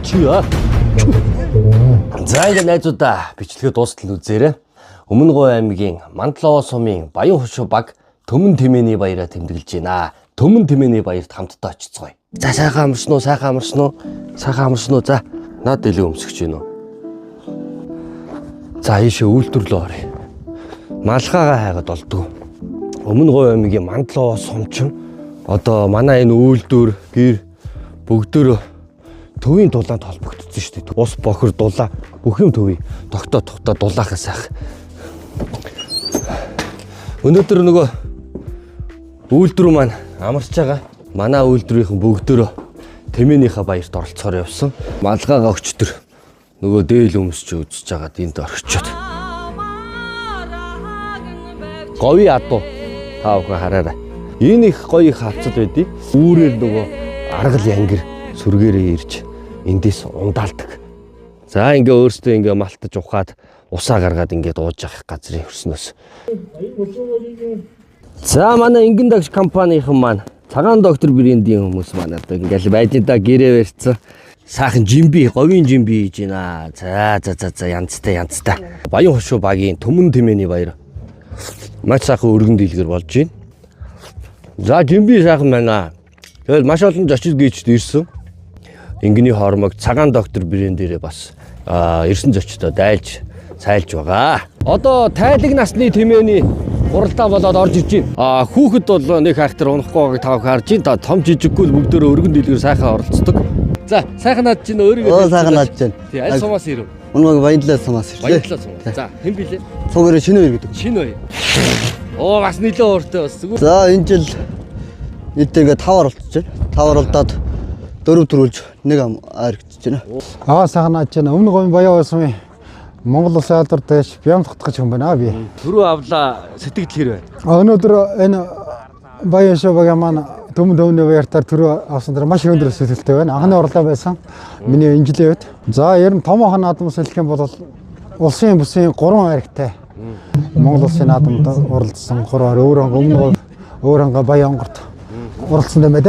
Чи яа? За ингэ найзуудаа бичлэгээ дуустал үзээрэй. Өмнө Говь аймгийн Мандлоо сумын Баян хошуу баг Төмөн Тэмээний баяраа тэмдэглэж байна. Төмөн Тэмээний баярт хамтдаа очицгоё. За сайхан амарсан уу? Сайхан амарсан уу? Сайхан амарсан уу? За наад илүү өмсөж гин үү? За ийшээ үйлдвэрлээ орё. Малгайгаа хайгаад олдгоо. Өмнө Говь аймгийн Мандлоо сумчин одоо манай энэ үйлдвэр гэр бүгдөө төвийн дулаанд холбогдсон шүү дээ. Ус бохор дулаа бүх юм төвийн тогтоо дулаахаас сайх. Өнөөдөр нөгөө үйлдвэр маань амарч байгаа. Манай үйлдвэрийн бүгдөө Тэмээнийхээ баярт оролцохоор явсан. Малгайгаа өчтөр нөгөө дээл өмсч үзэж байгаа энд орчоод. Говийн адуу таа бүхэн хараарай. Энэ их гоё их хавцад байдгийг үүрээр нөгөө аргал янгэр сүргээрээ ирж эндээс ундаалдаг. За ингээ өөртөө ингээ малтаж ухаад усаа гаргаад ингээ дууж явах газрын хөрснөөс. За манай Ингэн дагш компанийн маань цагаан доктор брендийн хүмүүс манад ингээл байж да гэрээ барьцсан. Сайхан жимби, говийн жимби хийж байна. За янзтай. Баян хошуу багийн Төмөн Тэмээний баяр. Маш сайхан өргөн дийлгэр болж байна. За жимби сайхан байна. Тэгэл маш олон зочид гүйчд ирсэн. Ингэний хормог цагаан доктор брэндээрээ бас ирсэн зочдоо дайлж сайлж байгаа. Одоо тайлаг насны Тэмээний гуралдаа болоод орж иж байна. Хүүхэд бол нэг хайхтар унахгүй байгааг тав харж байна. Том жижиггүй л бүгдөө өргөн дийлгэр сайхан оролцдог. За сайхан над чинь өөрийгөө сайхан над чинь. Тий аль сумаас ирв? Өнөөг Баянлаа сумаас ирлээ. Баянлаа сум. За хэн билээ? Цугаараа шинэ хоёр гэдэг. Шинэ хоёр. Бас нэлээд ууртай бас зүг. За энэ жил нийтдээ 5 оролцож байна. 5 оролдоод 4 төрүүлж нэг харагдаж байна. Сайхан над чинь өмнө Говь Баян сумын Монгол Улсын алдар дэш Бямтгах хүн байна би. Түрүү авлаа сэтгэл хэр байна? Өнөөдөр энэ Баян хошуу багийн маань Төмөн Тэмээний баяртаар түрүү авсан дараа маш өндөр сэтгэлтэй байна. Анхны орлоо байсан. Миний энэ жилийн үед. За ер нь томоохон наадмаас хэлэх юм бол улсын бүсийн 3 хайрагтай. Монгол Улсын наадамд оролцсон 3 өөр өмнө өөр Баян онгорт оролцсон юм байна.